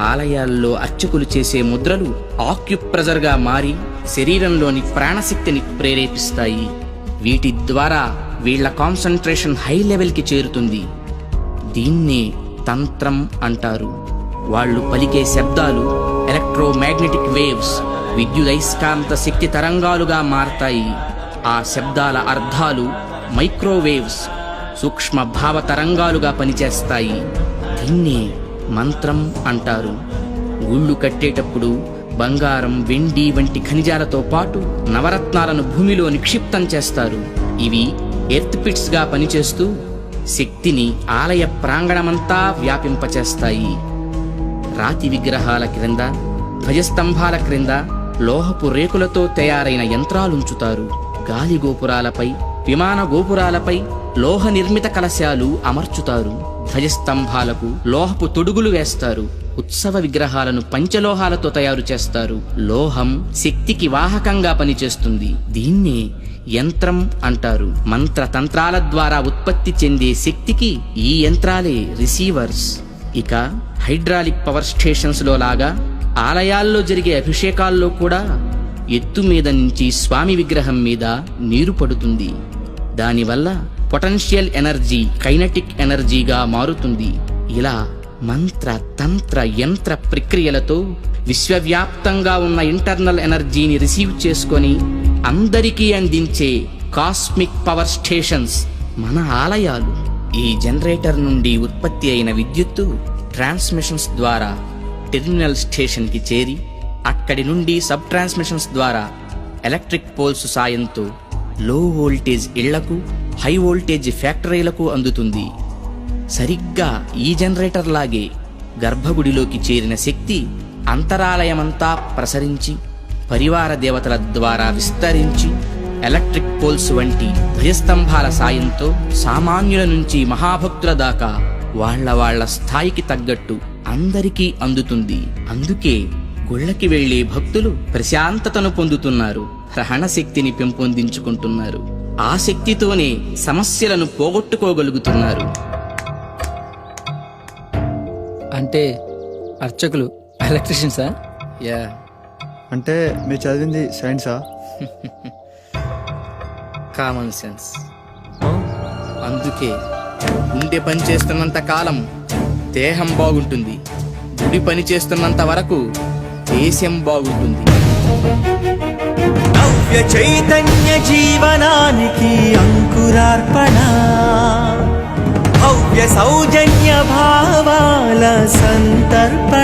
ఆలయాల్లో అర్చకులు చేసే ముద్రలు ఆక్యుప్రెజర్గా మారి శరీరంలోని ప్రాణశక్తిని ప్రేరేపిస్తాయి. వీటి ద్వారా వీళ్ల కాన్సంట్రేషన్ హై లెవెల్కి చేరుతుంది. దీన్నే తంత్రం అంటారు. వాళ్ళు పలికే శబ్దాలు ఎలక్ట్రోమాగ్నెటిక్ వేవ్స్, విద్యుదయస్కాంత శక్తి తరంగాలుగా మారతాయి. ఆ శబ్దాల అర్థాలు మైక్రోవేవ్స్, సూక్ష్మ భావ తరంగాలుగా పనిచేస్తాయి. దీన్నే మంత్రం అంటారు. గుళ్ళు కట్టేటప్పుడు బంగారం, వెండి వంటి ఖనిజాలతో పాటు నవరత్నాలను భూమిలో నిక్షిప్తం చేస్తారు. ఇవి ఎర్త్ పిట్స్ గా పనిచేస్తూ శక్తిని ఆలయ ప్రాంగణమంతా వ్యాపింపచేస్తాయి. రాతి విగ్రహాల క్రింద, ధ్వజస్తంభాల క్రింద లోహపు రేకులతో తయారైన యంత్రాలుంచుతారు. గాలి గోపురాలపై, విమాన గోపురాలపై లోహ నిర్మిత కలశాలు అమర్చుతారు. ధ్వజస్తంభాలకు లోహపు తొడుగులు వేస్తారు. ఉత్సవ విగ్రహాలను పంచలోహాలతో తయారు చేస్తారు. లోహం శక్తికి వాహకంగా పనిచేస్తుంది. దీన్నే యంత్రం అంటారు. మంత్ర తంత్రాల ద్వారా ఉత్పత్తి చెందే శక్తికి ఈ యంత్రాలే రిసీవర్స్. ఇక హైడ్రాలిక్ పవర్ స్టేషన్స్ లో లాగా ఆలయాల్లో జరిగే అభిషేకాల్లో కూడా ఎత్తు మీద నుంచి స్వామి విగ్రహం మీద నీరు పడుతుంది. దానివల్ల పొటెన్షియల్ ఎనర్జీ కైనటిక్ ఎనర్జీగా మారుతుంది. ఇలా మంత్ర తంత్ర యంత్ర ప్రక్రియలతో విశ్వవ్యాప్తంగా ఉన్న ఇంటర్నల్ ఎనర్జీని రిసీవ్ చేసుకొని అందరికీ అందించే కాస్మిక్ పవర్ స్టేషన్స్ మన ఆలయాలు. ఈ జనరేటర్ నుండి ఉత్పత్తి అయిన విద్యుత్తు ట్రాన్స్మిషన్స్ ద్వారా టెర్మినల్ స్టేషన్కి చేరి అక్కడి నుండి సబ్ ట్రాన్స్మిషన్స్ ద్వారా ఎలక్ట్రిక్ పోల్స్ సాయంతో లో వోల్టేజ్ ఇళ్లకు, హై వోల్టేజ్ ఫ్యాక్టరీలకు అందుతుంది. సరిగ్గా ఈ జనరేటర్ లాగే గర్భగుడిలోకి చేరిన శక్తి అంతరాలయమంతా ప్రసరించి పరివార దేవతల ద్వారా విస్తరించి ఎలక్ట్రిక్ పోల్స్ వంటి ధ్వజస్తంభాల సాయంతో సామాన్యుల నుంచి మహాభక్తుల దాకా వాళ్ళ స్థాయికి తగ్గట్టు అందరికీ అందుతుంది. అందుకే గుళ్ళకి వెళ్లే భక్తులు ప్రశాంతతను పొందుతున్నారు, గ్రహణ శక్తిని పెంపొందించుకుంటున్నారు. ఆ శక్తితోనే సమస్యలను పోగొట్టుకోగలుగుతున్నారు. అంటే అర్చకులు ఎలక్ట్రీషియన్సా? యా. అంటే మీరు చదివింది సైన్సా? Common sense. అందుకే గుండె పని చేస్తున్నంత కాలం దేహం బాగుంటుంది, గుడి పని చేస్తున్నంత వరకు దేశం బాగుంటుంది. నవ్య చైతన్య జీవనానికి అంకురార్పణ, భవ్య సౌజన్య భావాల సంతర్పణ.